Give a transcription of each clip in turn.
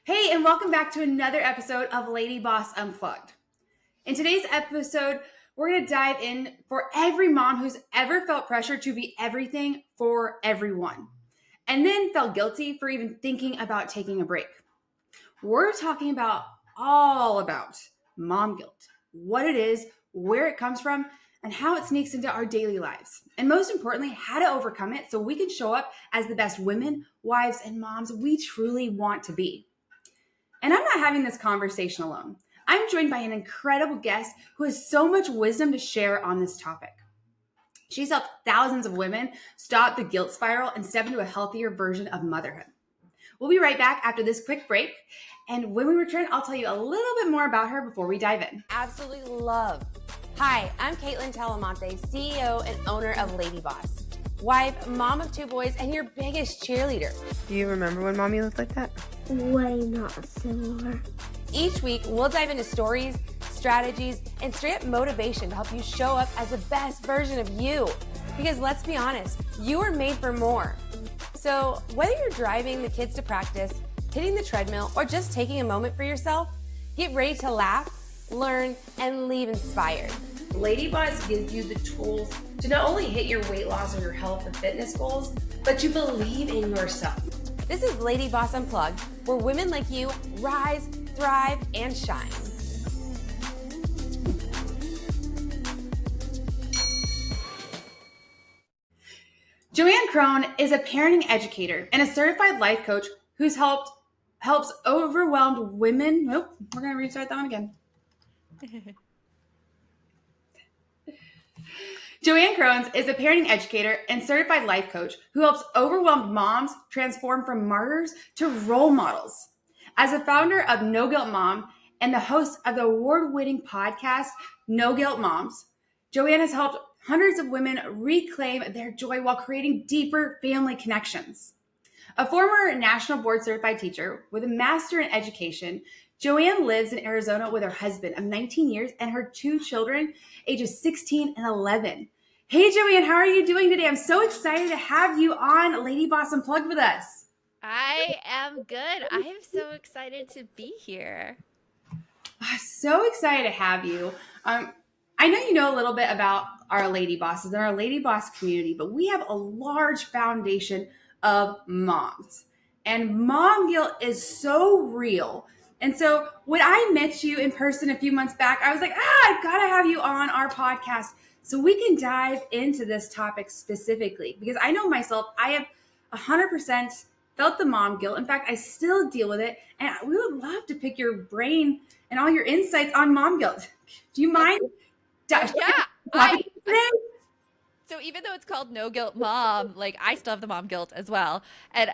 Hey, and welcome back to another episode of LadyBoss Unplugged. In today's episode, we're going to dive in for every mom who's ever felt pressure to be everything for everyone, and then felt guilty for even thinking about taking a break. We're talking about all about mom guilt, what it is, where it comes from, and how it sneaks into our daily lives. And most importantly, how to overcome it so we can show up as the best women, wives, and moms we truly want to be. And I'm not having this conversation alone. I'm joined by an incredible guest who has so much wisdom to share on this topic. She's helped thousands of women stop the guilt spiral and step into a healthier version of motherhood. We'll be right back after this quick break. And when we return, I'll tell you a little bit more about her before we dive in. Absolutely love. Hi, I'm Kaitlyn Talamante, CEO and owner of LadyBoss. Wife, mom of two boys, and your biggest cheerleader. Do you remember when Mommy looked like that? Way not similar. Each week, we'll dive into stories, strategies, and straight up motivation to help you show up as the best version of you. Because let's be honest, you are made for more. So whether you're driving the kids to practice, hitting the treadmill, or just taking a moment for yourself, get ready to laugh, learn, and leave inspired. LadyBoss gives you the tools to not only hit your weight loss or your health and fitness goals, but to believe in yourself. This is LadyBoss Unplugged, where women like you rise, thrive, and shine. JoAnn Crohn is a parenting educator and a certified life coach who's helps overwhelmed women. Nope, we're gonna restart that one again. JoAnn Crohn is a parenting educator and certified life coach who helps overwhelmed moms transform from martyrs to role models. As a founder of No Guilt Mom and the host of the award-winning podcast No Guilt Moms, JoAnn has helped hundreds of women reclaim their joy while creating deeper family connections. A former national board certified teacher with a master in education, JoAnn lives in Arizona with her husband of 19 years and her two children, ages 16 and 11. Hey, JoAnn, how are you doing today? I'm so excited to have you on LadyBoss Unplugged with us. I am good. I am so excited to be here. So excited to have you. I know you know a little bit about our Lady Bosses and our Lady Boss community, but we have a large foundation of moms. And mom guilt is so real. And so when I met you in person a few months back, I was like, I've got to have you on our podcast so we can dive into this topic specifically. Because I know myself, I have 100% felt the mom guilt. In fact, I still deal with it. And we would love to pick your brain and all your insights on mom guilt. Do you mind? So even though it's called No Guilt Mom, like I still have the mom guilt as well. And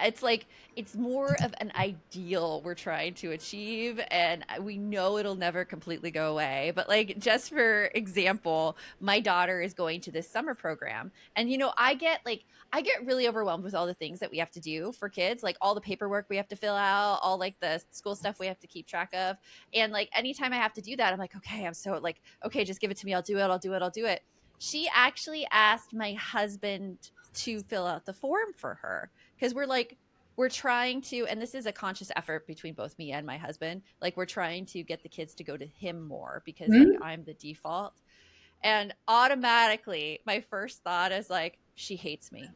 it's more of an ideal we're trying to achieve. And we know it'll never completely go away. But like, just for example, my daughter is going to this summer program. And, I get really overwhelmed with all the things that we have to do for kids, like all the paperwork we have to fill out, all like the school stuff we have to keep track of. And like, anytime I have to do that, I'm like, okay, okay, just give it to me. I'll do it. She actually asked my husband to fill out the form for her because we're trying to, and this is a conscious effort between both me and my husband. Like we're trying to get the kids to go to him more because like, I'm the default. And automatically my first thought is like, she hates me.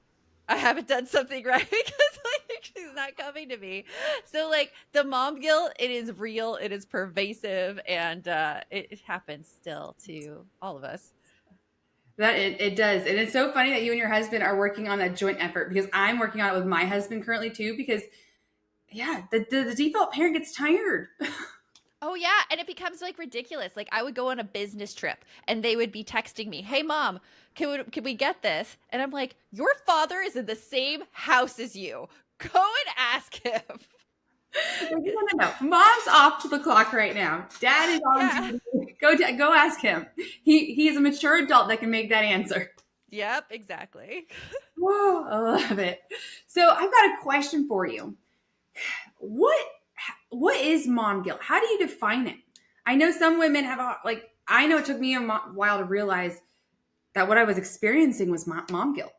I haven't done something right because like she's not coming to me. So like the mom guilt, it is real, it is pervasive, and it happens still to all of us. That it does. And it's so funny that you and your husband are working on a joint effort because I'm working on it with my husband currently too, because the default parent gets tired. Oh yeah. And it becomes like ridiculous. Like I would go on a business trip and they would be texting me, hey mom, can we get this? And I'm like, your father is in the same house as you. Go and ask him. No. Mom's off to the clock right now. Dad is on. Yeah. Go ask him. He is a mature adult that can make that answer. Yep, exactly. Whoa, I love it. So I've got a question for you. What is mom guilt? How do you define it? I know some women have I know it took me a while to realize that what I was experiencing was mom guilt.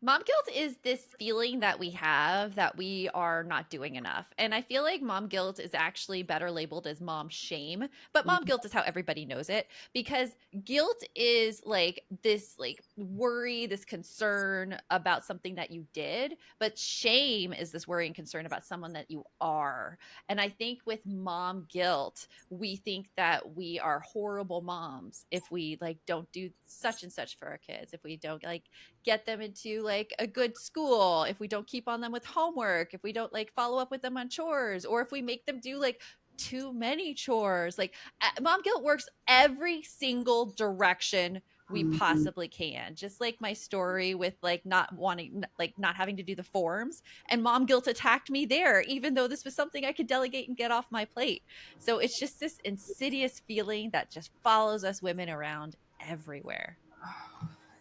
Mom guilt is this feeling that we have that we are not doing enough. And I feel like mom guilt is actually better labeled as mom shame, but mom guilt is how everybody knows it, because guilt is like this like worry, this concern about something that you did, but shame is this worry and concern about someone that you are. And I think with mom guilt, we think that we are horrible moms if we like don't do such and such for our kids, if we don't like get them into like a good school, if we don't keep on them with homework, if we don't like follow up with them on chores, or if we make them do like too many chores. Like mom guilt works every single direction we possibly can. Just like my story with like not wanting, like not having to do the forms, and mom guilt attacked me there, even though this was something I could delegate and get off my plate. So it's just this insidious feeling that just follows us women around everywhere.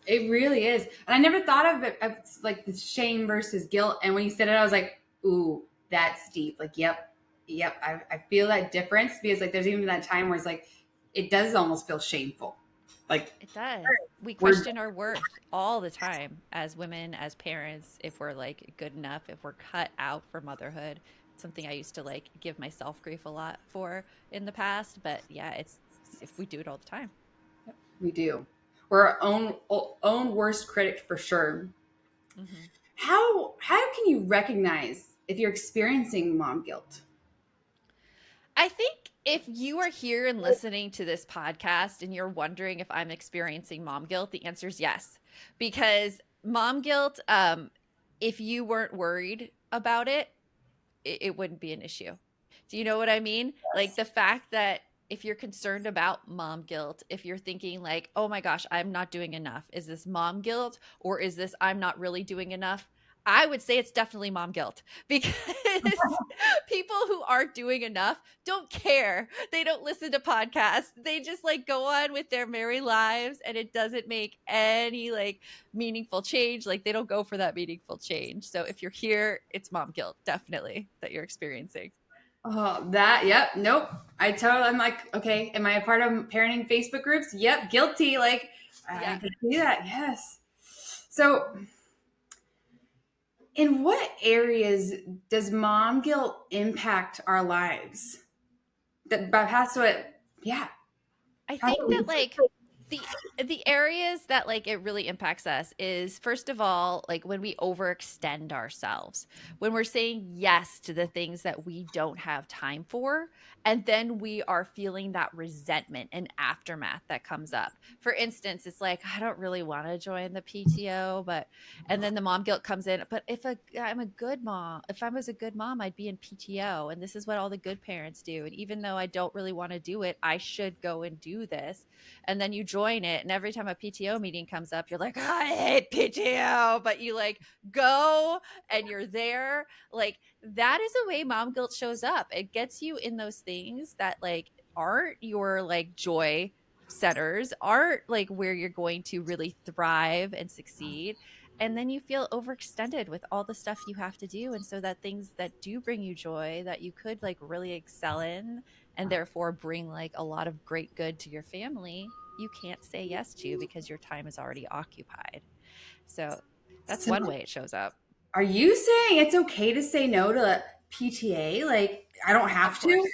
It really is. And I never thought of it as like the shame versus guilt. And when you said it, I was like, ooh, that's deep. Like, yep. I feel that difference, because like there's even that time where it's like, it does almost feel shameful. Like It does. We question our worth all the time as women, as parents, if we're like good enough, if we're cut out for motherhood. It's something I used to like give myself grief a lot for in the past. But yeah, it's if we do it all the time. we do. We're our own worst critic for sure. Mm-hmm. How can you recognize if you're experiencing mom guilt? I think if you are here and listening to this podcast and you're wondering if I'm experiencing mom guilt, the answer is yes. Because mom guilt, if you weren't worried about it, it wouldn't be an issue. Do you know what I mean? Like the fact that if you're concerned about mom guilt, if you're thinking like, oh my gosh, I'm not doing enough, is this mom guilt or is this I'm not really doing enough? I would say it's definitely mom guilt, because people who aren't doing enough don't care. They don't listen to podcasts. They just like go on with their merry lives, and it doesn't make any like meaningful change. Like they don't go for that meaningful change. So if you're here, it's mom guilt, definitely, that you're experiencing. Oh, yep, nope. I'm like, okay, am I a part of parenting Facebook groups? Yep, guilty. Like, Yeah. I can see that. Yes. So, in what areas does mom guilt impact our lives? That has to it. Yeah. I think that like the areas that like it really impacts us is, first of all, like when we overextend ourselves, when we're saying yes to the things that we don't have time for, and then we are feeling that resentment and aftermath that comes up. For instance, it's like, I don't really want to join the PTO, but and then the mom guilt comes in, but I'm a good mom, if I was a good mom, I'd be in PTO, and this is what all the good parents do, and even though I don't really want to do it, I should go and do this. And then you join it, and every time a PTO meeting comes up, you're like, oh, I hate PTO, but you like go and you're there. Like that is the way mom guilt shows up. It gets you in those things that like aren't your like joy centers, aren't like where you're going to really thrive and succeed. And then you feel overextended with all the stuff you have to do, and so that things that do bring you joy, that you could like really excel in and therefore bring like a lot of great good to your family, you can't say yes to because your time is already occupied. So that's So, one way it shows up. are you saying it's okay to say no to PTA? Like, I don't have Of to? course.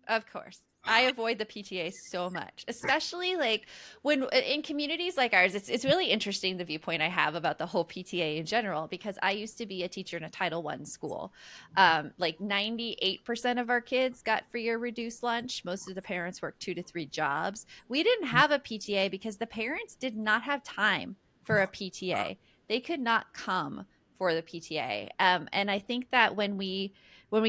Of course. I avoid the PTA so much, especially like when in communities like ours. It's really interesting the viewpoint I have about the whole PTA in general, because I used to be a teacher in a Title I school. Like 98% of our kids got free or reduced lunch. Most of the parents worked 2 to 3 jobs. We didn't have a PTA because the parents did not have time for a PTA. They could not come for the PTA. And I think that when we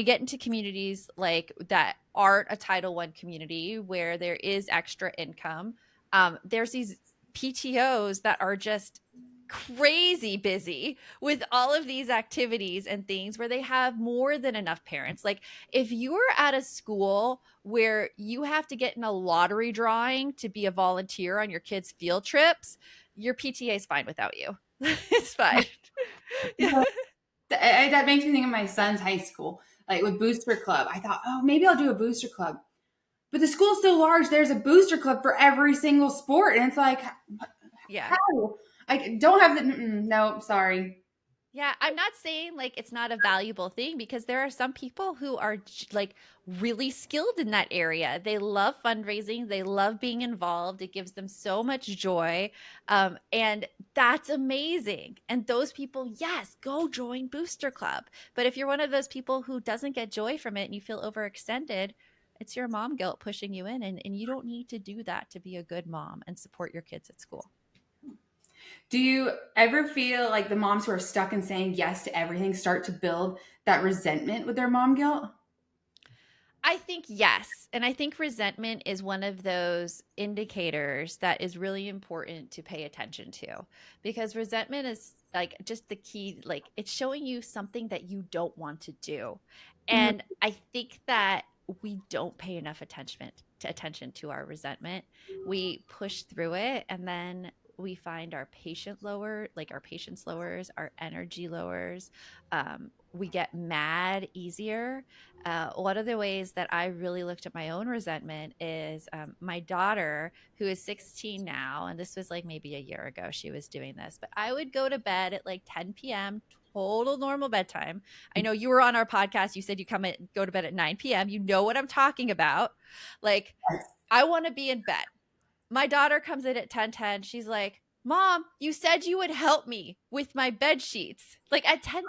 get into communities like that aren't a Title I community where there is extra income, there's these PTOs that are just crazy busy with all of these activities and things where they have more than enough parents. Like if you're at a school where you have to get in a lottery drawing to be a volunteer on your kids' field trips, your PTA is fine without you. It's fine. Yeah. That makes me think of my son's high school, like with Booster Club. I thought, oh, maybe I'll do a Booster Club. But the school's so large, there's a Booster Club for every single sport. And it's like, Yeah. how? I don't have the, no, sorry. Yeah, I'm not saying like it's not a valuable thing because there are some people who are like really skilled in that area. They love fundraising, they love being involved. It gives them so much joy. And that's amazing. And those people, yes, go join Booster Club. But if you're one of those people who doesn't get joy from it and you feel overextended, it's your mom guilt pushing you in. And you don't need to do that to be a good mom and support your kids at school. Do you ever feel like the moms who are stuck in saying yes to everything start to build that resentment with their mom guilt? I think yes. And I think resentment is one of those indicators that is really important to pay attention to because resentment is like just the key, like it's showing you something that you don't want to do. And I think that we don't pay enough attention to our resentment. We push through it and then we find our our patience lowers, our energy lowers. We get mad easier. One of the ways that I really looked at my own resentment is my daughter, who is 16 now, and this was like maybe a year ago she was doing this, but I would go to bed at like 10 p.m., total normal bedtime. I know you were on our podcast. You said you go to bed at 9 p.m. You know what I'm talking about. Like, I want to be in bed. My daughter comes in at 10:10. She's like, Mom, you said you would help me with my bed sheets. Like at 10:10.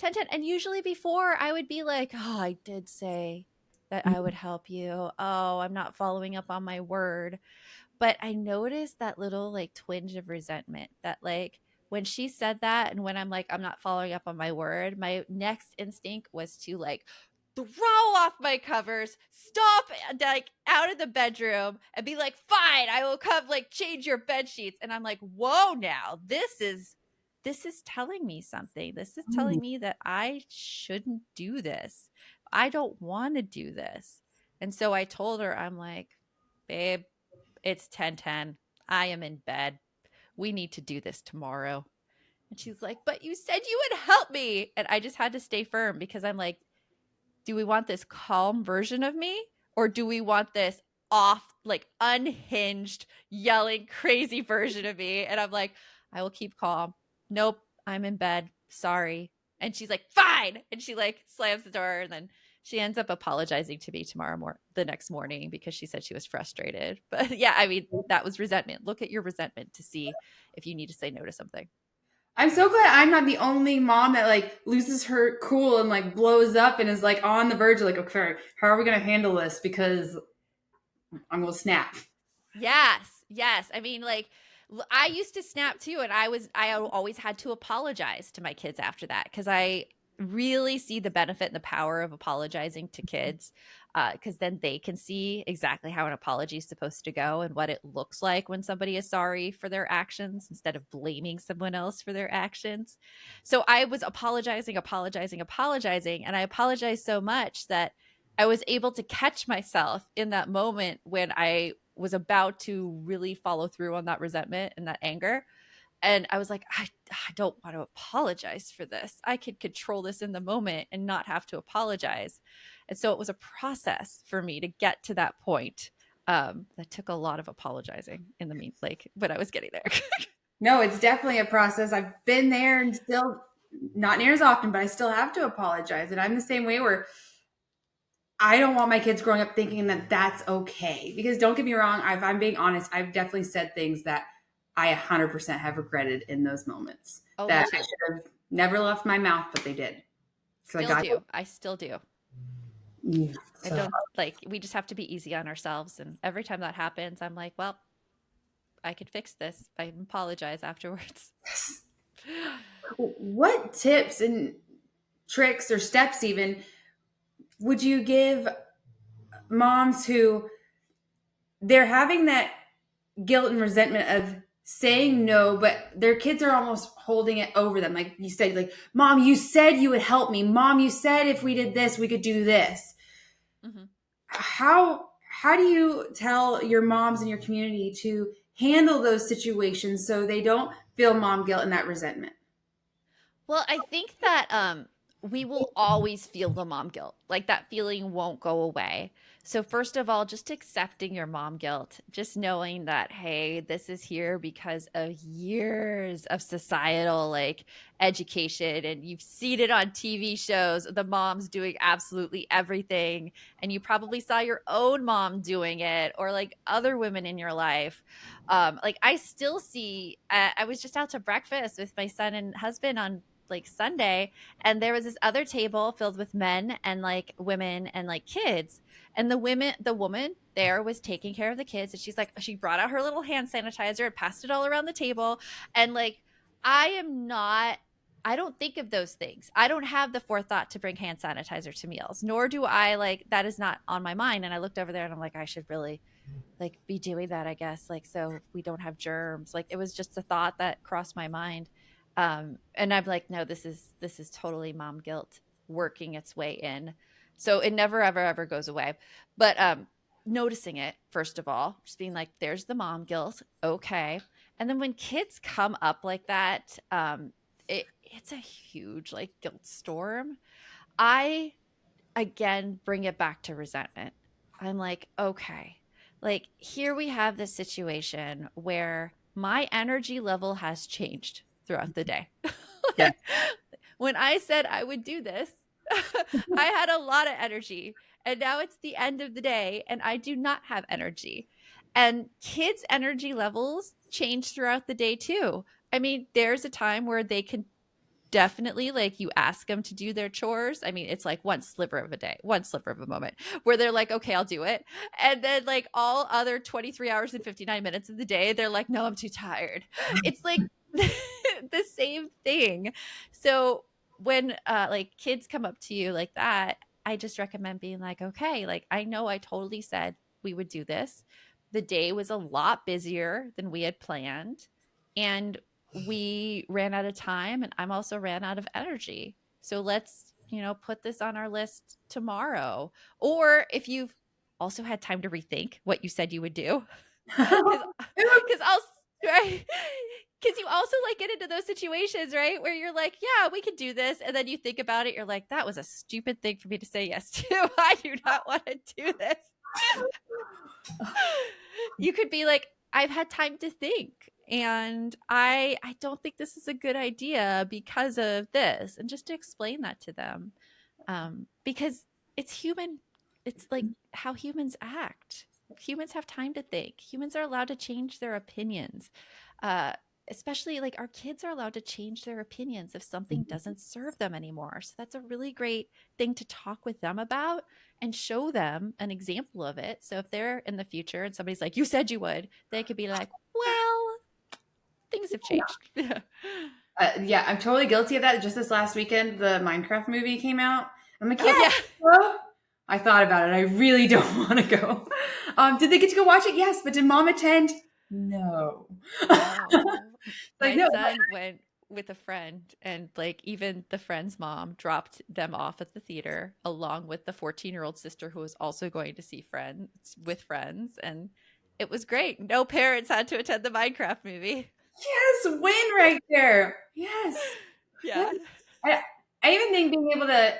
10:10. And usually before I would be like, oh, I did say that I would help you. Oh, I'm not following up on my word. But I noticed that little like twinge of resentment that like when she said that and when I'm like, I'm not following up on my word, my next instinct was to like throw off my covers, stomp like out of the bedroom and be like, fine, I will come like change your bed sheets. And I'm like, whoa, now this is telling me something. This is telling me that I shouldn't do this. I don't want to do this. And so I told her, I'm like, babe, it's 10:10. I am in bed. We need to do this tomorrow. And she's like, but you said you would help me. And I just had to stay firm because I'm like, do we want this calm version of me or do we want this off, like unhinged, yelling, crazy version of me? And I'm like, I will keep calm. Nope, I'm in bed. Sorry. And she's like, fine. And she like slams the door and then she ends up apologizing to me the next morning because she said she was frustrated. But yeah, I mean, that was resentment. Look at your resentment to see if you need to say no to something. I'm so glad I'm not the only mom that like loses her cool and like blows up and is like on the verge of like, okay, how are we going to handle this? Because I'm going to snap. Yes. Yes. I mean, like I used to snap too. And I always had to apologize to my kids after that because I really see the benefit and the power of apologizing to kids because then they can see exactly how an apology is supposed to go and what it looks like when somebody is sorry for their actions instead of blaming someone else for their actions. So I was apologizing. And I apologized so much that I was able to catch myself in that moment when I was about to really follow through on that resentment and that anger. And I was like, I don't want to apologize for this. I could control this in the moment and not have to apologize. And so it was a process for me to get to that point. That took a lot of apologizing in the when I was getting there. No, it's definitely a process. I've been there and still not near as often, but I still have to apologize. And I'm the same way where I don't want my kids growing up thinking that that's okay. Because don't get me wrong, if I'm being honest, I've definitely said things that I 100% have regretted in those moments that I should have never left my mouth, but they did. So I still do. Yeah, so. I don't we just have to be easy on ourselves. And every time that happens, I'm like, well, I could fix this. I apologize afterwards. What tips and tricks or steps even would you give moms who they're having that guilt and resentment of saying no, but their kids are almost holding it over them? Like you said, like, Mom, you said you would help me. Mom, you said if we did this, we could do this. Mm-hmm. How do you tell your moms in your community to handle those situations so they don't feel mom guilt and that resentment? Well, I think that we will always feel the mom guilt. Like that feeling won't go away. So first of all, just accepting your mom guilt, just knowing that, hey, this is here because of years of societal like education, and you've seen it on TV shows, the moms doing absolutely everything. And you probably saw your own mom doing it, or like other women in your life. Like I still see, I was just out to breakfast with my son and husband on like Sunday, and there was this other table filled with men and like women and like kids, and the woman there was taking care of the kids, and she's like, she brought out her little hand sanitizer and passed it all around the table. And like, I don't think of those things. I don't have the forethought to bring hand sanitizer to meals, nor do I, like, that is not on my mind. And I looked over there and I'm like, I should really like be doing that, I guess, like, so we don't have germs. Like, it was just a thought that crossed my mind. And I'm like, no, this is totally mom guilt working its way in. So it never ever ever goes away. But noticing it, first of all, just being like, there's the mom guilt, okay. And then when kids come up like that, it's a huge like guilt storm. I again bring it back to resentment. I'm like, okay, like here we have this situation where my energy level has changed throughout the day. Yeah. When I said I would do this, I had a lot of energy, and now it's the end of the day and I do not have energy. And kids' energy levels change throughout the day too. I mean, there's a time where they can definitely, like, you ask them to do their chores. I mean, it's like one sliver of a day, one sliver of a moment where they're like, okay, I'll do it. And then like all other 23 hours and 59 minutes of the day, they're like, no, I'm too tired. It's like the same thing. So when like kids come up to you like that, I just recommend being like, okay, like I know I totally said we would do this. The day was a lot busier than we had planned, and we ran out of time, and I'm also ran out of energy. So let's, put this on our list tomorrow. Or if you've also had time to rethink what you said you would do, because I'll right, because you also like get into those situations, right, where you're like, yeah, we could do this, and then you think about it, you're like, that was a stupid thing for me to say yes to. I do not want to do this. You could be like, I've had time to think, and I don't think this is a good idea because of this, and just to explain that to them, because it's human. It's like how humans act. Humans have time to think. Humans are allowed to change their opinions. Especially like our kids are allowed to change their opinions if something doesn't serve them anymore. So that's a really great thing to talk with them about and show them an example of it. So if they're in the future and somebody's like, you said you would, they could be like, well, things have changed. Yeah, I'm totally guilty of that. Just this last weekend, the Minecraft movie came out. I'm like, Oh, yeah. Well, I thought about it. I really don't want to go. Did they get to go watch it? Yes, but did mom attend? No. My no. son went with a friend, and like even the friend's mom dropped them off at the theater along with the 14-year-old sister who was also going to see friends with friends, and it was great. No parents had to attend the Minecraft movie. Yes, win right there. Yes. Yeah. I even think being able to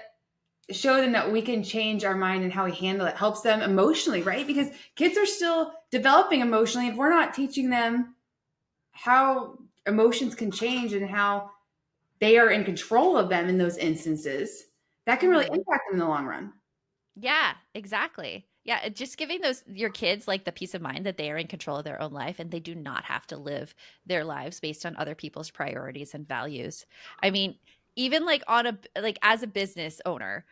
show them that we can change our mind and how we handle it helps them emotionally, right? Because kids are still developing emotionally. If we're not teaching them how emotions can change and how they are in control of them in those instances, that can really impact them in the long run. Yeah, exactly. Yeah, just giving your kids like the peace of mind that they are in control of their own life, and they do not have to live their lives based on other people's priorities and values. I mean, even like as a business owner,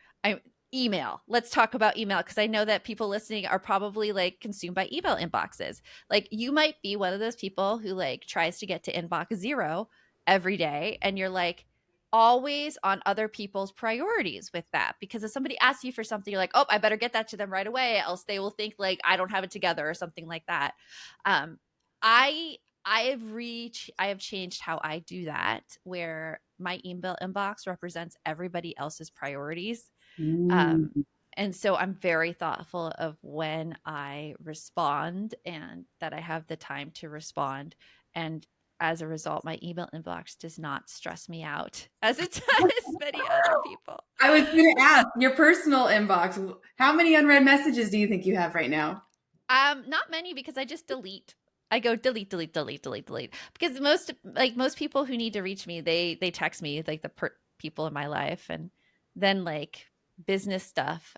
email. Let's talk about email, because I know that people listening are probably like consumed by email inboxes. Like you might be one of those people who like tries to get to inbox 0 every day, and you're like always on other people's priorities with that, because if somebody asks you for something, you're like, oh, I better get that to them right away, else they will think like I don't have it together or something like that. I have changed how I do that, where my email inbox represents everybody else's priorities. And so I'm very thoughtful of when I respond, and that I have the time to respond. And as a result, my email inbox does not stress me out as it does many other people. I was going to ask your personal inbox. How many unread messages do you think you have right now? Not many, because I just delete. I go delete, delete, delete, delete, delete. Because most people who need to reach me, they text me, like the people in my life, and then like business stuff,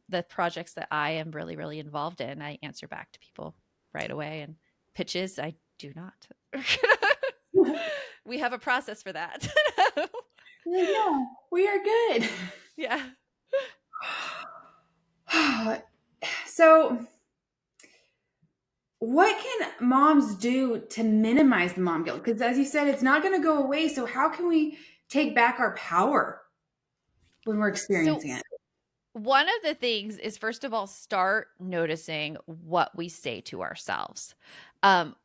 the projects that I am really, really involved in, I answer back to people right away. And pitches, I do not. We have a process for that. No, we are good. Yeah. So, what can moms do to minimize the mom guilt? Because as you said, it's not going to go away. So, how can we take back our power when we're experiencing it? One of the things is, first of all, start noticing what we say to ourselves.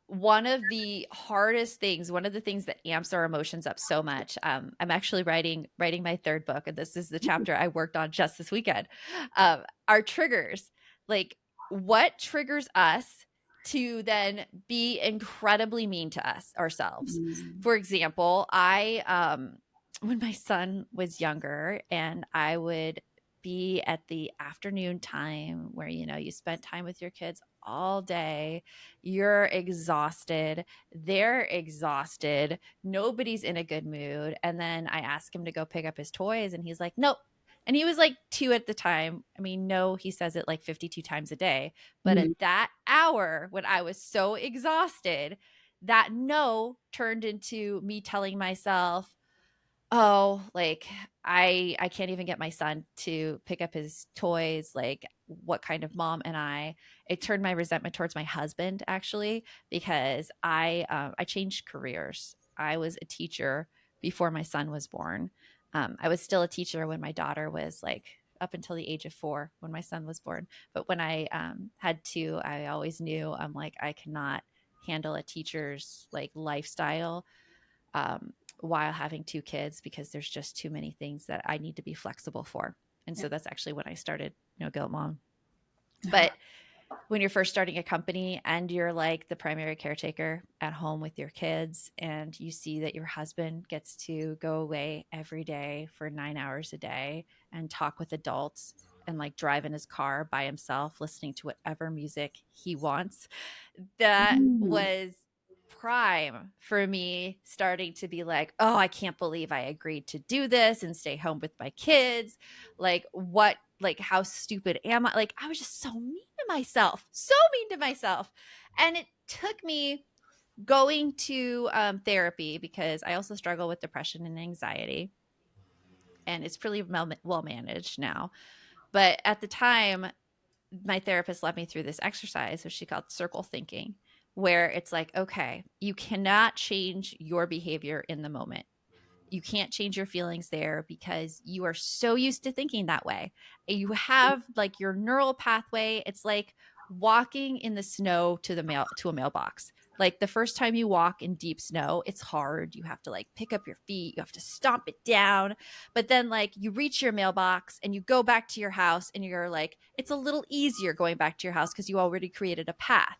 One of the hardest things, one of the things that amps our emotions up so much. I'm actually writing my third book, and this is the chapter I worked on just this weekend. Our triggers, like what triggers us to then be incredibly mean to ourselves. For example, I when my son was younger, and I would be at the afternoon time where you spent time with your kids all day, you're exhausted, they're exhausted, nobody's in a good mood, and then I ask him to go pick up his toys and he's like, nope. And he was like 2 at the time. I mean, no, he says it like 52 times a day, but at that hour when I was so exhausted, that no turned into me telling myself, oh, like I can't even get my son to pick up his toys. Like, what kind of mom am I? It turned my resentment towards my husband, actually, because I changed careers. I was a teacher before my son was born. I was still a teacher when my daughter was like up until the age of 4 when my son was born. But when I had 2, I always knew I'm like, I cannot handle a teacher's like lifestyle while having 2 kids, because there's just too many things that I need to be flexible for. And so that's actually when I started No Guilt Mom. But when you're first starting a company and you're like the primary caretaker at home with your kids, and you see that your husband gets to go away every day for 9 hours a day and talk with adults and like drive in his car by himself, listening to whatever music he wants, that was prime for me starting to be like, oh, I can't believe I agreed to do this and stay home with my kids. Like, what, like, how stupid am I? Like, I was just so mean to myself, so mean to myself. And it took me going to therapy, because I also struggle with depression and anxiety. And it's pretty well managed now. But at the time, my therapist led me through this exercise, which she called circle thinking, where it's like, okay, you cannot change your behavior in the moment. You can't change your feelings there because you are so used to thinking that way. You have like your neural pathway. It's like walking in the snow to a mailbox. Like the first time you walk in deep snow, it's hard. You have to like pick up your feet, you have to stomp it down. But then like you reach your mailbox and you go back to your house, and you're like, it's a little easier going back to your house because you already created a path.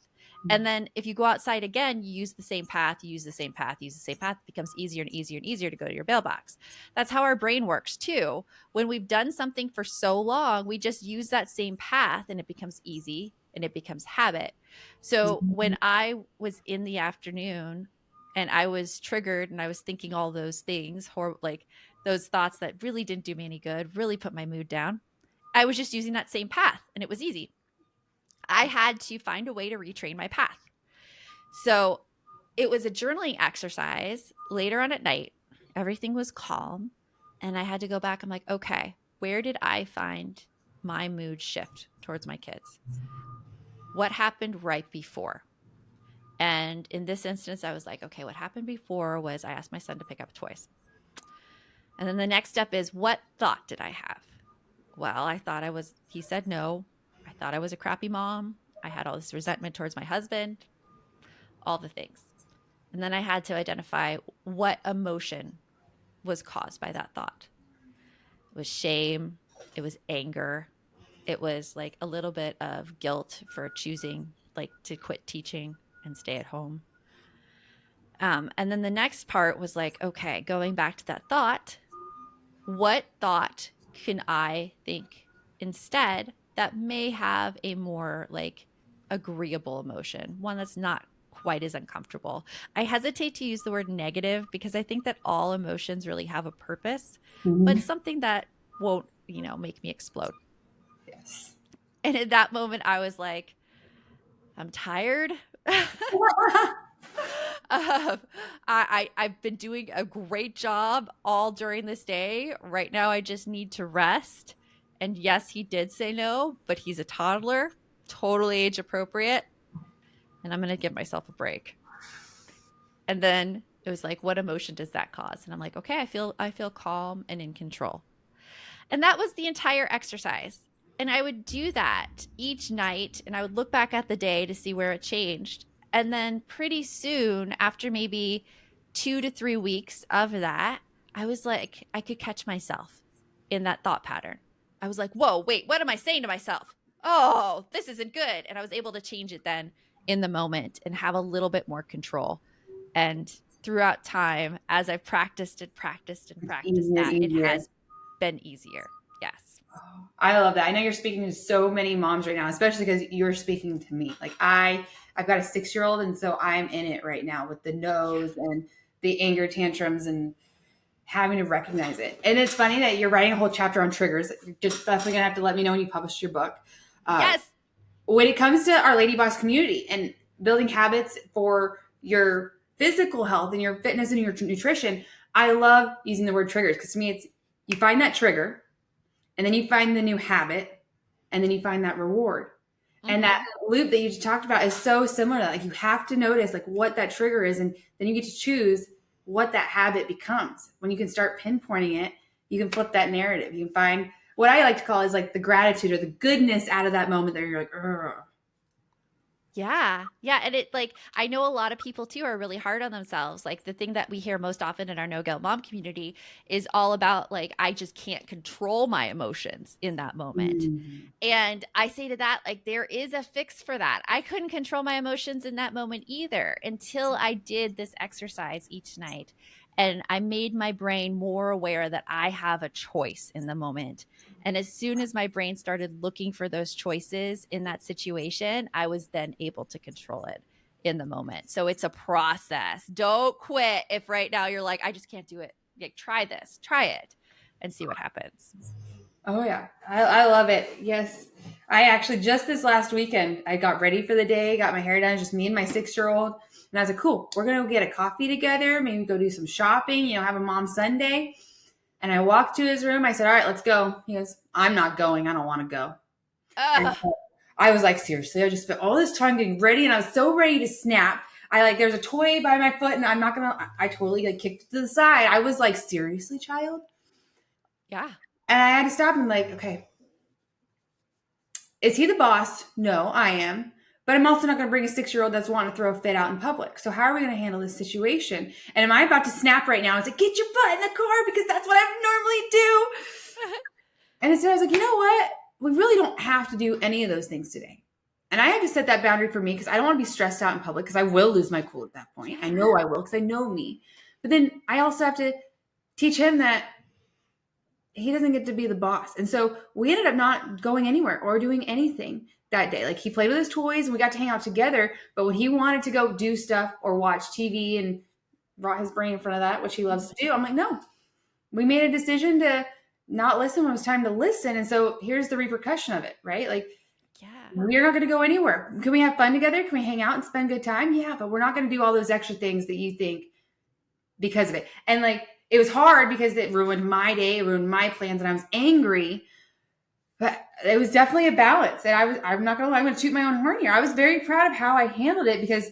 And then if you go outside again, you use the same path, you use the same path, you use the same path. It becomes easier and easier and easier to go to your mailbox. That's how our brain works too. When we've done something for so long, we just use that same path and it becomes easy and it becomes habit. So when I was in the afternoon and I was triggered and I was thinking all those things, like those thoughts that really didn't do me any good, really put my mood down, I was just using that same path and it was easy. I had to find a way to retrain my path. So it was a journaling exercise later on at night. Everything was calm. And I had to go back. I'm like, okay, where did I find my mood shift towards my kids? What happened right before? And in this instance, I was like, okay, what happened before was I asked my son to pick up toys. And then the next step is, what thought did I have? Well, he said no. I thought I was a crappy mom. I had all this resentment towards my husband, all the things. And then I had to identify what emotion was caused by that thought. It was shame. It was anger. It was like a little bit of guilt for choosing like to quit teaching and stay at home. And then the next part was like, okay, going back to that thought, what thought can I think instead that may have a more like agreeable emotion, one that's not quite as uncomfortable? I hesitate to use the word negative because I think that all emotions really have a purpose, but something that won't, make me explode. Yes. And in that moment, I was like, I'm tired. I've been doing a great job all during this day. Right now, I just need to rest. And yes, he did say no, but he's a toddler, totally age appropriate. And I'm going to give myself a break. And then it was like, what emotion does that cause? And I'm like, okay, I feel calm and in control. And that was the entire exercise. And I would do that each night, and I would look back at the day to see where it changed. And then pretty soon, after maybe 2 to 3 weeks of that, I was like, I could catch myself in that thought pattern. I was like, whoa, wait, what am I saying to myself? Oh, this isn't good. And I was able to change it then in the moment and have a little bit more control. And throughout time, as I've practiced and practiced and practiced that, it has been easier. Yes. I love that. I know you're speaking to so many moms right now, especially because you're speaking to me. Like I've got a 6-year-old, and so I'm in it right now with the no's and the anger tantrums and having to recognize it. And it's funny that you're writing a whole chapter on triggers. You're just definitely gonna have to let me know when you publish your book. Yes. When it comes to our Lady Boss community and building habits for your physical health and your fitness and your nutrition, I love using the word triggers because to me, it's you find that trigger, and then you find the new habit, and then you find that reward. Mm-hmm. And that loop that you just talked about is so similar. Like you have to notice like what that trigger is, and then you get to choose what that habit becomes. When you can start pinpointing it, you can flip that narrative. You can find what I like to call is like the gratitude or the goodness out of that moment that you're like, ugh. Yeah. Yeah. And it like, I know a lot of people too are really hard on themselves. Like the thing that we hear most often in our No Guilt Mom community is all about like, I just can't control my emotions in that moment. And I say to that, like, there is a fix for that. I couldn't control my emotions in that moment either until I did this exercise each night. And I made my brain more aware that I have a choice in the moment. And as soon as my brain started looking for those choices in that situation, I was then able to control it in the moment. So it's a process. Don't quit if right now you're like, I just can't do it. Like, try this, try it, and see what happens. Oh, yeah. I love it. Yes. I actually just this last weekend, I got ready for the day, got my hair done, just me and my 6-year-old. And I was like, cool, we're going to go get a coffee together, maybe go do some shopping, have a mom Sunday. And I walked to his room. I said, all right, let's go. He goes, I'm not going. I don't want to go. So I was like, seriously, I just spent all this time getting ready, and I was so ready to snap. There's a toy by my foot, and I totally kicked it to the side. I was like, seriously, child? Yeah. And I had to stop and like, okay, is he the boss? No, I am. But I'm also not going to bring a 6-year-old that's wanting to throw a fit out in public. So how are we going to handle this situation? And am I about to snap right now and say, get your butt in the car because that's what I normally do? And instead I was like, you know what? We really don't have to do any of those things today. And I had to set that boundary for me because I don't want to be stressed out in public because I will lose my cool at that point. I know I will because I know me. But then I also have to teach him that he doesn't get to be the boss. And so we ended up not going anywhere or doing anything that day. Like he played with his toys and we got to hang out together. But when he wanted to go do stuff or watch TV and brought his brain in front of that, which he loves to do, I'm like, no, we made a decision to not listen when it was time to listen. And so here's the repercussion of it, right? Like, yeah, we're not going to go anywhere. Can we have fun together? Can we hang out and spend good time? Yeah, but we're not going to do all those extra things that you think because of it. And like, it was hard because it ruined my day, it ruined my plans, and I was angry. But it was definitely a balance. And I'm not going to lie, I'm going to toot my own horn here. I was very proud of how I handled it because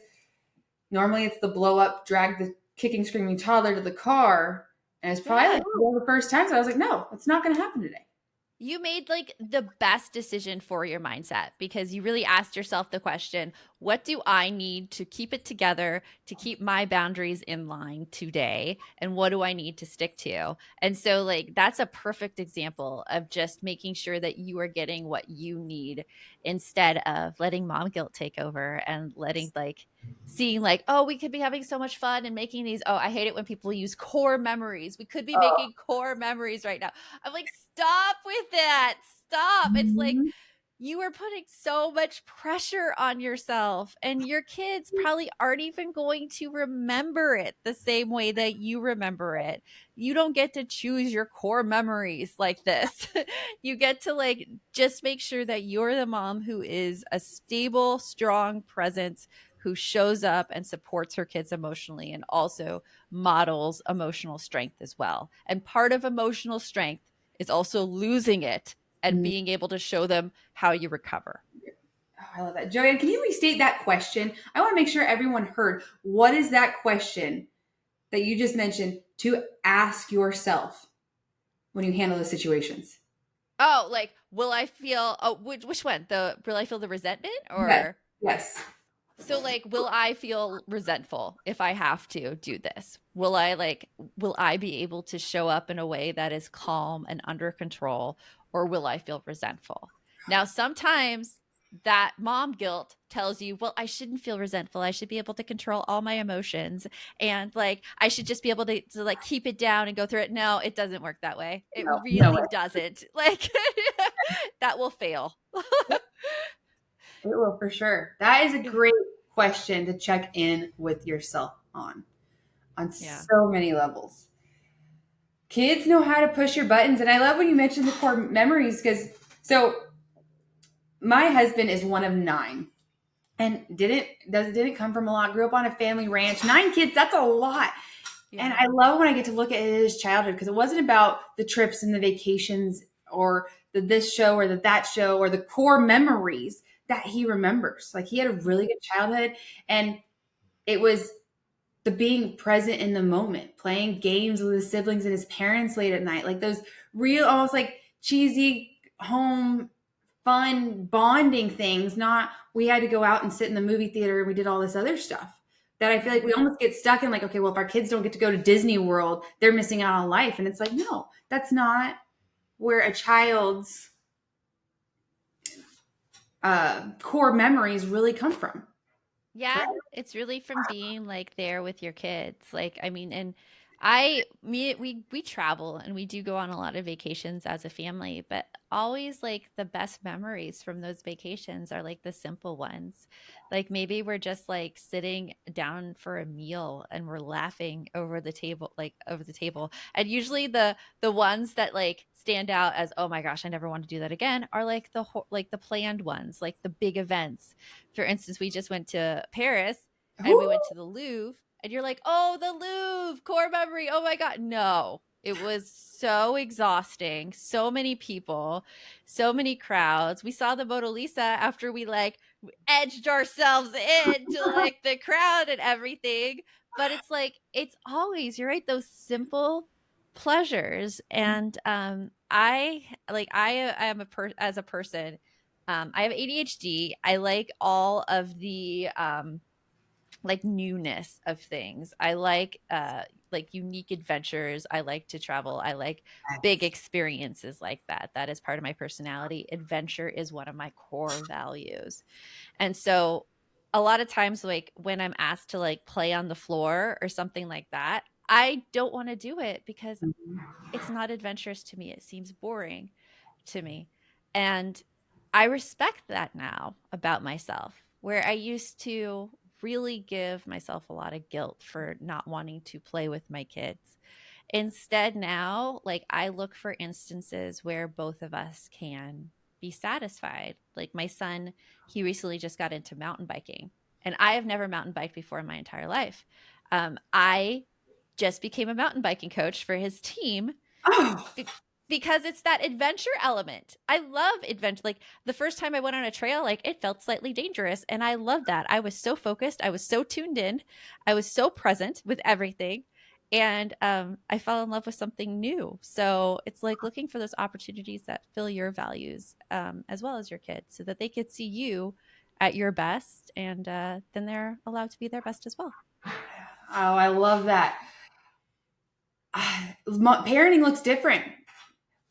normally it's the blow up, drag the kicking, screaming toddler to the car. And it's probably like one of the first times I was like, no, it's not going to happen today. You made like the best decision for your mindset because you really asked yourself the question, what do I need to keep it together, to keep my boundaries in line today? And what do I need to stick to? And so like, that's a perfect example of just making sure that you are getting what you need instead of letting mom guilt take over and letting like seeing like, oh, we could be having so much fun and making these. Oh, I hate it when people use core memories. We could be making core memories right now. I'm like, stop with that. Stop. It's like, Mhm. you are putting so much pressure on yourself, and your kids probably aren't even going to remember it the same way that you remember it. You don't get to choose your core memories like this. You get to like just make sure that you're the mom who is a stable, strong presence, who shows up and supports her kids emotionally and also models emotional strength as well. And part of emotional strength is also losing it and Mhm. being able to show them how you recover. Oh, I love that. JoAnn, can you restate that question? I want to make sure everyone heard. What is that question that you just mentioned to ask yourself when you handle those situations? Oh, like, will I feel, oh, which one? The, will I feel the resentment Yes. or, Yes. so like, will I feel resentful if I have to do this? Will I be able to show up in a way that is calm and under control, or will I feel resentful? Now, sometimes that mom guilt tells you, well, I shouldn't feel resentful. I should be able to control all my emotions. And like, I should just be able to like keep it down and go through it. No, it doesn't work that way. It No, no way. really doesn't. Like, that will fail. It will for sure. That is a Yeah. great question to check in with yourself on Yeah. so many levels. Kids know how to push your buttons, and I love when you mentioned the core memories because so my husband is one of 9 and didn't come from a lot. Grew up on a family ranch. 9 kids, that's a lot. And Yeah. I love when I get to look at his childhood because it wasn't about the trips and the vacations or the this show or the that show or the core memories that he remembers. Like he had a really good childhood, and it was the being present in the moment, playing games with his siblings and his parents late at night, like those real, almost like cheesy home fun bonding things. Not we had to go out and sit in the movie theater and we did all this other stuff. That I feel like we almost get stuck in, like, okay, well, if our kids don't get to go to Disney World, they're missing out on life. And it's like, no, that's not where a child's core memories really come from. Yeah, it's really from being like there with your kids. Like, I mean, and we travel and we do go on a lot of vacations as a family, but always like the best memories from those vacations are like the simple ones. Like maybe we're just like sitting down for a meal and we're laughing over the table, like over the table. And usually the ones that like stand out as, oh my gosh, I never want to do that again, are like like the planned ones, like the big events. For instance, we just went to Paris and we Ooh. went to the Louvre, and you're like, oh, the Louvre, core memory. Oh my God. No, it was so exhausting. So many people, so many crowds. We saw the Mona Lisa after we like edged ourselves into like the crowd and everything. But it's like, it's always, you're right, those simple pleasures. And I am as a person, I have ADHD. I like all of the like newness of things. I like unique adventures. I like to travel. I like big experiences like that. That is part of my personality. Adventure is one of my core values. And so a lot of times like when I'm asked to like play on the floor or something like that, I don't want to do it because it's not adventurous to me. It seems boring to me. And I respect that now about myself, where I used to really give myself a lot of guilt for not wanting to play with my kids. Instead, now, like I look for instances where both of us can be satisfied. Like my son, he recently just got into mountain biking, and I have never mountain biked before in my entire life. I just became a mountain biking coach for his team Oh, because it's that adventure element. I love adventure. Like the first time I went on a trail, like it felt slightly dangerous. And I loved that. I was so focused. I was so tuned in. I was so present with everything. And I fell in love with something new. So it's like looking for those opportunities that fill your values as well as your kids so that they could see you at your best. And then they're allowed to be their best as well. I love that. Parenting looks different.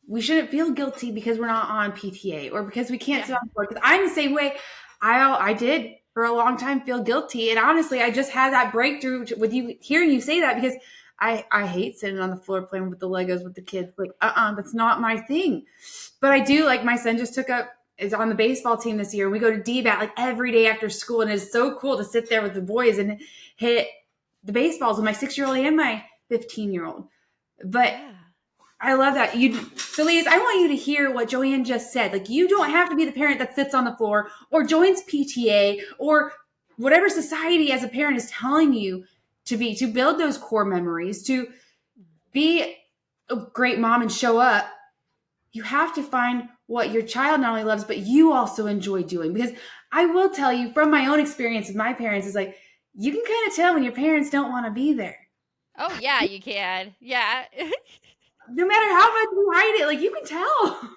We shouldn't feel guilty because we're not on PTA or because we can't Yeah. sit on the floor. Because I'm the same way. I did. for a long time feel guilty. And honestly, I just had that breakthrough with you hearing you say that, because I hate sitting on the floor playing with the Legos with the kids. Like, that's not my thing. But I do, like, my son just is on the baseball team this year. We go to DBAT like every day after school, and it's so cool to sit there with the boys and hit the baseballs with my 6-year-old and my 15-year-old. But Yeah. I love that. So, Liz, I want you to hear what JoAnn just said. Like, you don't have to be the parent that sits on the floor or joins PTA or whatever society as a parent is telling you to be, to build those core memories, to be a great mom and show up. You have to find what your child not only loves, but you also enjoy doing. Because I will tell you from my own experience with my parents, is like, you can kind of tell when your parents don't want to be there. Oh yeah, you can. Yeah. No matter how much you hide it, like, you can tell.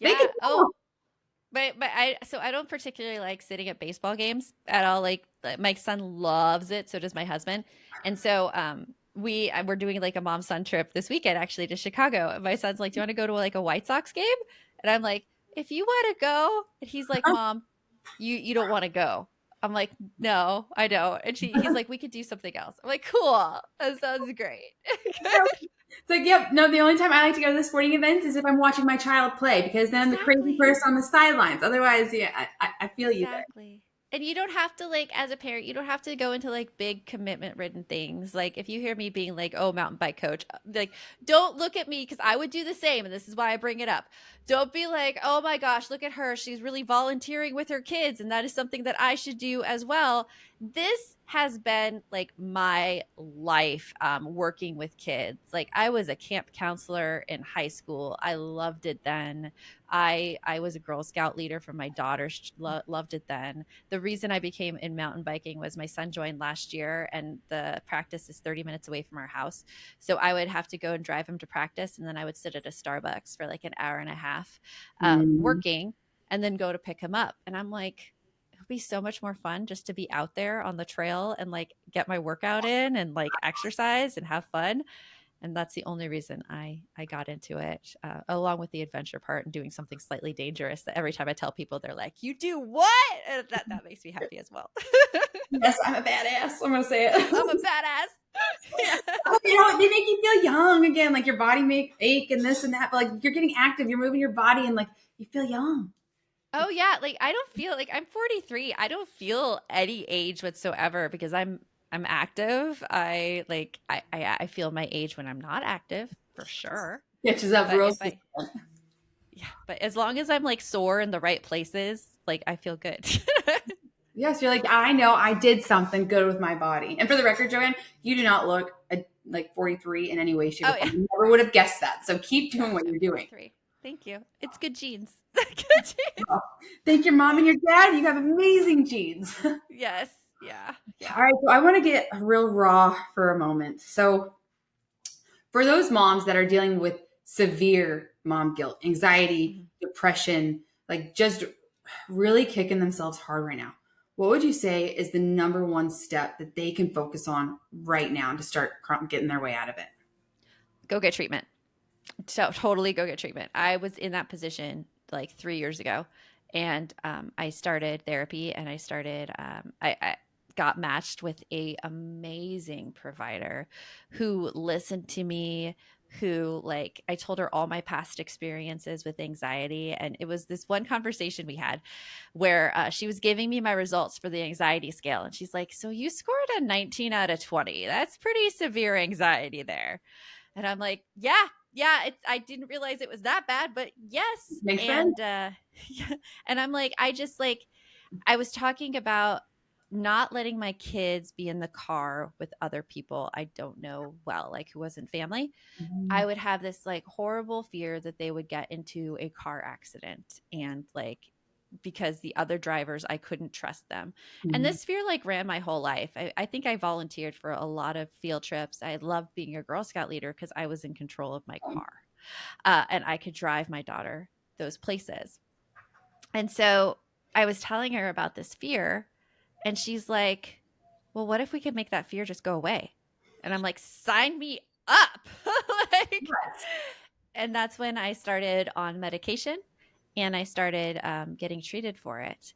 They Yeah. can tell. Oh, but I don't particularly like sitting at baseball games at all. Like my son loves it, so does my husband. And so we're doing like a mom son trip this weekend actually to Chicago. And my son's like, "Do you want to go to like a White Sox game?" And I'm like, "If you want to go." And he's like, "Mom, you don't want to go." I'm like, "No, I don't." And he's like, "We could do something else." I'm like, "Cool. That sounds great." It's like, yep, no, the only time I like to go to the sporting events is if I'm watching my child play, because then I'm the crazy Exactly. person on the sidelines. Otherwise, yeah, I feel you there. Exactly. And you don't have to, like, as a parent, you don't have to go into like big commitment ridden things. Like if you hear me being like, "Oh, mountain bike coach," like, don't look at me, because I would do the same. And this is why I bring it up. Don't be like, "Oh my gosh, look at her. She's really volunteering with her kids. And that is something that I should do as well." This has been like my life, working with kids. Like I was a camp counselor in high school. I loved it then. I was a Girl Scout leader for my daughter. Loved it then. The reason I became in mountain biking was my son joined last year, and the practice is 30 minutes away from our house. So I would have to go and drive him to practice, and then I would sit at a Starbucks for like an hour and a half, working, and then go to pick him up. And I'm like, it would be so much more fun just to be out there on the trail and like get my workout in and like exercise and have fun. And that's the only reason I got into it, along with the adventure part and doing something slightly dangerous. That every time I tell people, they're like, "You do what?" And that makes me happy as well. Yes, I'm a badass. I'm gonna say it. I'm a badass. Yeah. You know, they make you feel young again. Like your body may ache and this and that, but like you're getting active, you're moving your body, and like you feel young. Oh yeah, like I don't feel like I'm 43. I don't feel any age whatsoever because I'm active. I feel my age when I'm not active for sure. Catches up But real. yeah, but as long as I'm like sore in the right places, like I feel good. Yes, you're like, I know I did something good with my body. And for the record, JoAnn, you do not look like 43 in any way, shape, or form. You never would have guessed that. So keep doing what you're doing. 43. Thank you. It's good genes. Good genes. Oh, thank your mom and your dad. You have amazing genes. Yes. Yeah. All right. So I want to get real raw for a moment. So for those moms that are dealing with severe mom guilt, anxiety, depression, like just really kicking themselves hard right now, what would you say is the number one step that they can focus on right now to start getting their way out of it? Go get treatment. So totally go get treatment. I was in that position like 3 years ago, and I started therapy, and I got matched with a amazing provider who listened to me, who, like, I told her all my past experiences with anxiety. And it was this one conversation we had where she was giving me my results for the anxiety scale. And she's like, "So you scored a 19 out of 20. That's pretty severe anxiety there." And I'm like, yeah, I didn't realize it was that bad, but yes. Makes sense. Yeah. And I'm like, I was talking about not letting my kids be in the car with other people I don't know well, like who wasn't family. I would have this like horrible fear that they would get into a car accident, and like, because the other drivers, I couldn't trust them. And this fear like ran my whole life. I think I volunteered for a lot of field trips. I loved being a Girl Scout leader because I was in control of my car, and I could drive my daughter those places. And so I was telling her about this fear, and she's like, "Well, what if we could make that fear just go away?" And I'm like, "Sign me up." Like, and that's when I started on medication, and I started getting treated for it.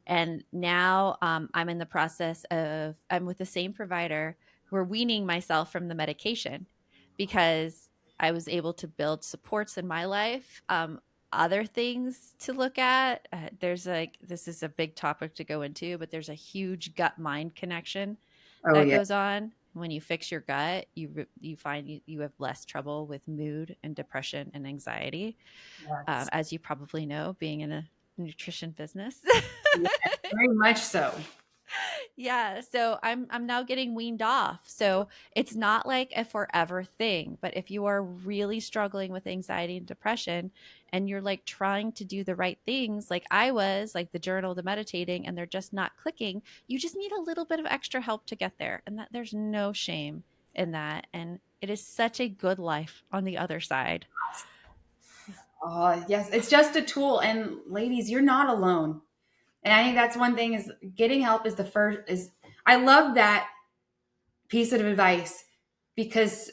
And now I'm in the process of, I'm with the same provider. We're weaning myself from the medication because I was able to build supports in my life. Other things to look at. There's like, this is a big topic to go into, but there's a huge gut mind connection Oh that yeah. goes on. When you fix your gut, you find you have less trouble with mood and depression and anxiety, Yes. as you probably know, being in a nutrition business. Yeah, very much so. Yeah, so I'm now getting weaned off. So it's not like a forever thing, but if you are really struggling with anxiety and depression and you're like trying to do the right things like I was, like the journal, the meditating, and they're just not clicking, you just need a little bit of extra help to get there. And that there's no shame in that. And it is such a good life on the other side. Oh, yes. It's just a tool. And ladies, you're not alone. And I think that's one thing is getting help is the first is I love that piece of advice because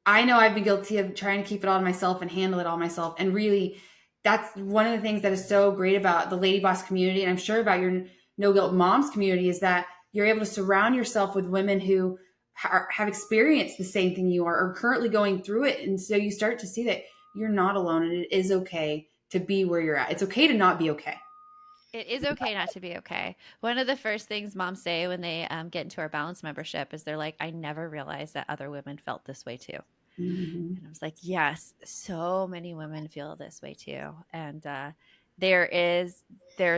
I know I've been guilty of trying to keep it all to myself and handle it all myself. And really, that's one of the things that is so great about the Lady Boss community. And I'm sure about your No Guilt Moms community is that you're able to surround yourself with women who have experienced the same thing you are or currently going through it. And so you start to see that you're not alone and it is okay to be where you're at. It's okay to not be okay. It is okay not to be okay. One of the first things moms say when they get into our balance membership is they're like, I never realized that other women felt this way too. Mm-hmm. And I was like, yes, so many women feel this way too. And there's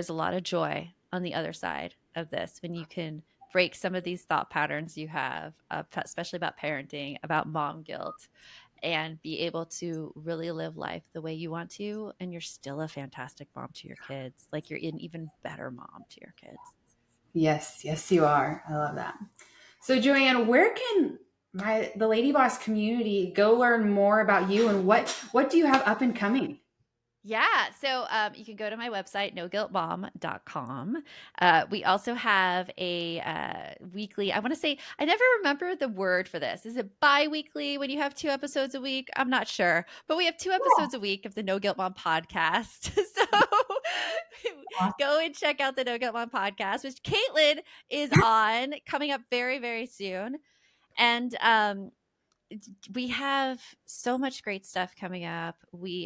a lot of joy on the other side of this when you can break some of these thought patterns you have, especially about parenting, about mom guilt, and be able to really live life the way you want to. And you're still a fantastic mom to your kids. Like you're an even better mom to your kids. Yes, yes, you are. I love that. So, JoAnn, where can the Lady Boss community go learn more about you and what do you have up and coming? Yeah. So you can go to my website, noguiltmom.com. We also have a weekly, I want to say, I never remember the word for this. Is it bi-weekly when you have 2 episodes a week? I'm not sure. But we have 2 episodes a week of the No Guilt Mom podcast. So go and check out the No Guilt Mom podcast, which Kaitlyn is on coming up very, very soon. And we have so much great stuff coming up.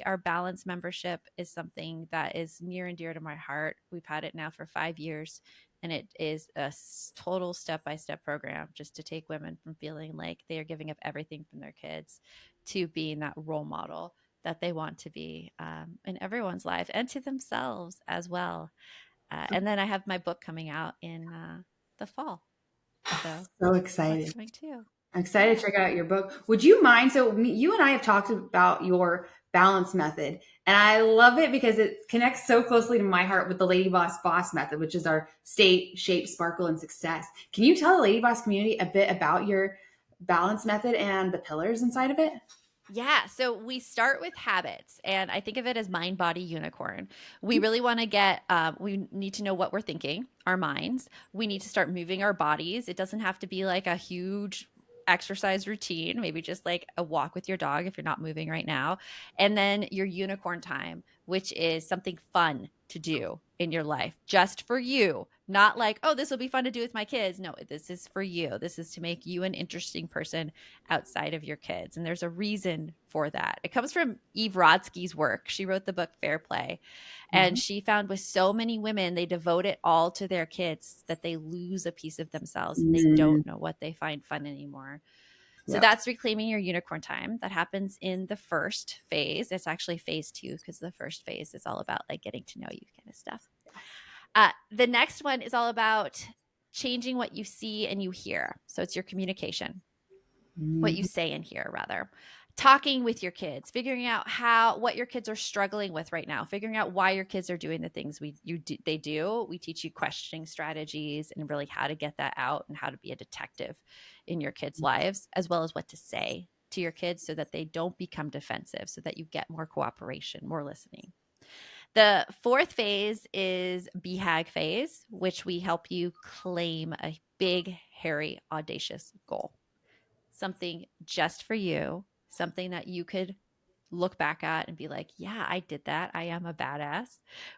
Our balance membership is something that is near and dear to my heart. We've had it now for 5 years, and it is a total step-by-step program just to take women from feeling like they are giving up everything from their kids to being that role model that they want to be, in everyone's life and to themselves as well. And then I have my book coming out in the fall. So So that's excited. coming too. I'm excited to check out your book. Would you mind? So, you and I have talked about your balance method, and I love it because it connects so closely to my heart with the Lady Boss method, which is our state, shape, sparkle, and success. Can you tell the Lady Boss community a bit about your balance method and the pillars inside of it? Yeah. So we start with habits, and I think of it as mind, body, unicorn. We really want to we need to know what we're thinking, our minds. We need to start moving our bodies. It doesn't have to be like a huge exercise routine, maybe just like a walk with your dog if you're not moving right now. And then your unicorn time, which is something fun to do in your life just for you. Not like, oh, this will be fun to do with my kids. No, this is for you. This is to make you an interesting person outside of your kids. And there's a reason for that. It comes from Eve Rodsky's work. She wrote the book Fair Play. And she found with so many women, they devote it all to their kids that they lose a piece of themselves and they don't know what they find fun anymore. So Yep. that's reclaiming your unicorn time. That happens in the first phase. It's actually phase 2 because the first phase is all about like getting to know you kind of stuff. The next one is all about changing what you see and you hear. So it's your communication, what you say and hear, rather. Talking with your kids, figuring out what your kids are struggling with right now, figuring out why your kids are doing the things they do. We teach you questioning strategies and really how to get that out and how to be a detective in your kids' lives, as well as what to say to your kids so that they don't become defensive, so that you get more cooperation, more listening. The fourth phase is BHAG phase, which we help you claim a big, hairy, audacious goal. Something just for you, something that you could look back at and be like, yeah, I did that. I am a badass.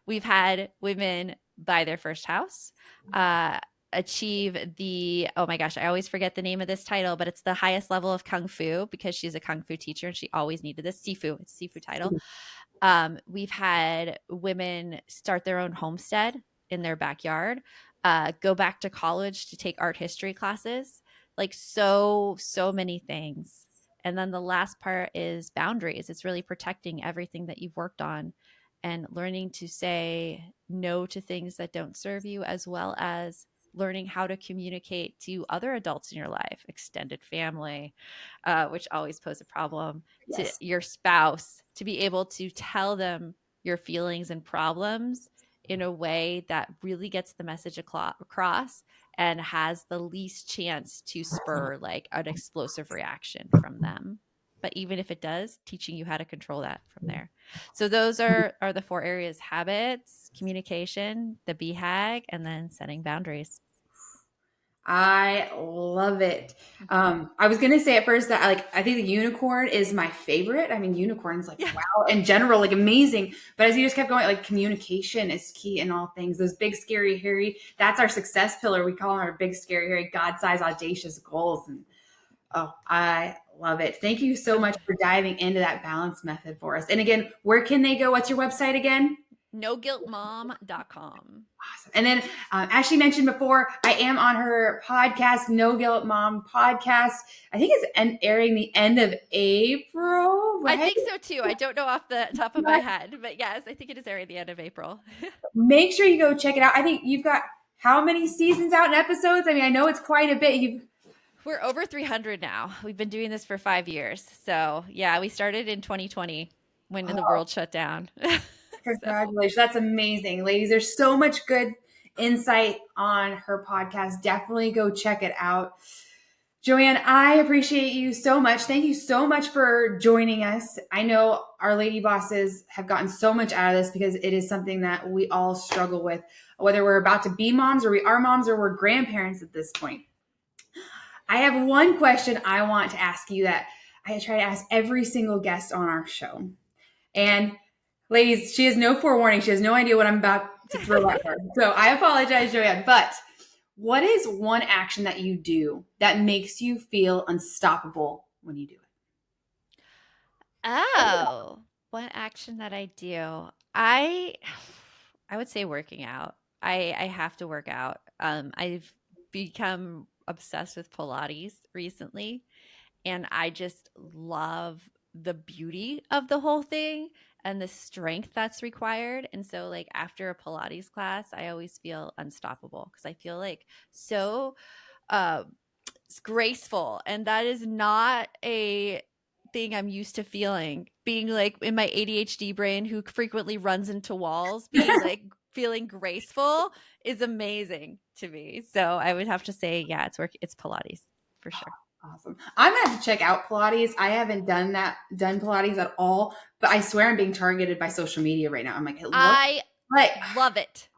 We've had women buy their first house, achieve the, oh my gosh, I always forget the name of this title, but it's the highest level of Kung Fu because she's a Kung Fu teacher and she always needed this. Sifu, it's a Sifu title. We've had women start their own homestead in their backyard, go back to college to take art history classes, like so many things. And then the last part is boundaries. It's really protecting everything that you've worked on and learning to say no to things that don't serve you, as well as learning how to communicate to other adults in your life, extended family, which always pose a problem, to your spouse, to be able to tell them your feelings and problems in a way that really gets the message across and has the least chance to spur like an explosive reaction from them. But even if it does, teaching you how to control that from there. So those are the 4 areas: habits, communication, the BHAG, and then setting boundaries. I love it. I was gonna say at first that I think the unicorn is my favorite. I mean, unicorns wow, in general, amazing. But as you just kept going, communication is key in all things. Those big, scary, hairy, that's our success pillar. We call them our big, scary, hairy, God-sized, audacious goals. And I love it. Thank you so much for diving into that balance method for us. And again, where can they go? What's your website again? NoGuiltMom.com. Awesome. And then, as she mentioned before, I am on her podcast, No Guilt Mom Podcast. I think it's airing the end of April, right? I think so too. I don't know off the top of my head, but yes, I think it is airing the end of April. Make sure you go check it out. I think you've got how many seasons out and episodes? I mean, I know it's quite a bit. We're over 300 now. We've been doing this for 5 years. So yeah, we started in 2020 when the world shut down. Congratulations. That's amazing. Ladies, there's so much good insight on her podcast. Definitely go check it out. JoAnn, I appreciate you so much. Thank you so much for joining us. I know our lady bosses have gotten so much out of this because it is something that we all struggle with, whether we're about to be moms or we are moms or we're grandparents at this point. I have one question I want to ask you that I try to ask every single guest on our show. And ladies, she has no forewarning. She has no idea what I'm about to throw at her. So I apologize, JoAnn. But what is one action that you do that makes you feel unstoppable when you do it? Oh, one action that I do. I would say working out. I have to work out. I've become obsessed with Pilates recently, and I just love the beauty of the whole thing and the strength that's required. And so after a Pilates class, I always feel unstoppable because I feel so graceful, and that is not a thing I'm used to feeling. Being in my ADHD brain who frequently runs into walls, being feeling graceful is amazing to me. So I would have to say, yeah, it's Pilates for sure. Awesome. I'm gonna have to check out Pilates. I haven't done Pilates at all, but I swear I'm being targeted by social media right now. I'm I love it.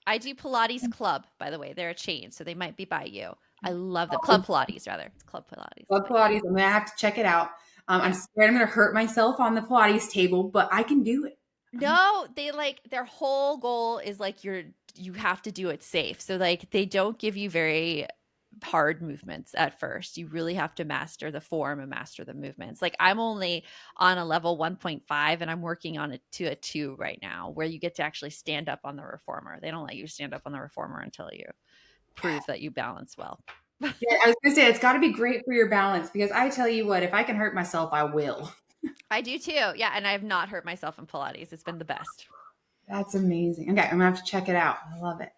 I do Pilates Club, by the way. They're a chain, so they might be by you. I love them. Club Pilates, rather. It's Club Pilates. Club Pilates. I'm gonna have to check it out. I'm scared I'm gonna hurt myself on the Pilates table, but I can do it. No, they their whole goal is you have to do it safe. So they don't give you very hard movements at first. You really have to master the form and master the movements. I'm only on a level 1.5 and I'm working on it to a 2 right now, where you get to actually stand up on the reformer. They don't let you stand up on the reformer until you prove that you balance well. Yeah, I was gonna say it's got to be great for your balance, because I tell you what, if I can hurt myself, I will. I do too. Yeah, and I have not hurt myself in Pilates. It's been the best. That's amazing. Okay, I'm gonna have to check it out. I love it.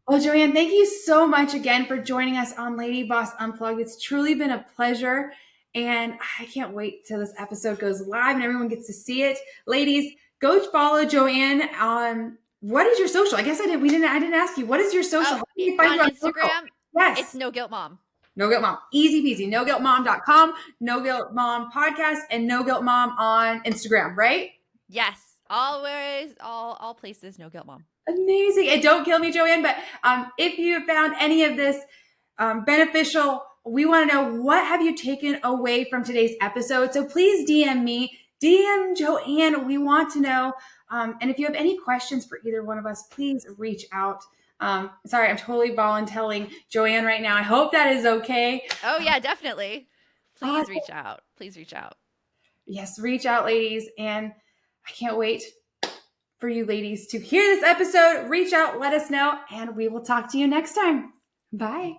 Well, JoAnn, thank you so much again for joining us on LadyBoss Unplugged. It's truly been a pleasure, and I can't wait till this episode goes live and everyone gets to see it. Ladies, go follow JoAnn. What is your social? I guess I didn't ask you. What is your social? How can you find on you on Instagram? Social? Yes. It's No Guilt Mom. No Guilt Mom. Easy peasy. NoGuiltMom.com, No Guilt Mom Podcast, and No Guilt Mom on Instagram, right? Yes. Always, all places, No Guilt Mom. Amazing. And don't kill me, JoAnn, but if you found any of this beneficial, we want to know, what have you taken away from today's episode? So please DM me, DM JoAnn. We want to know. And if you have any questions for either one of us, please reach out. Sorry, I'm totally volunteering JoAnn right now. I hope that is okay. Oh yeah, definitely. Please reach out. Please reach out. Yes, reach out, ladies. And I can't wait for you ladies to hear this episode. Reach out, let us know, and we will talk to you next time. Bye.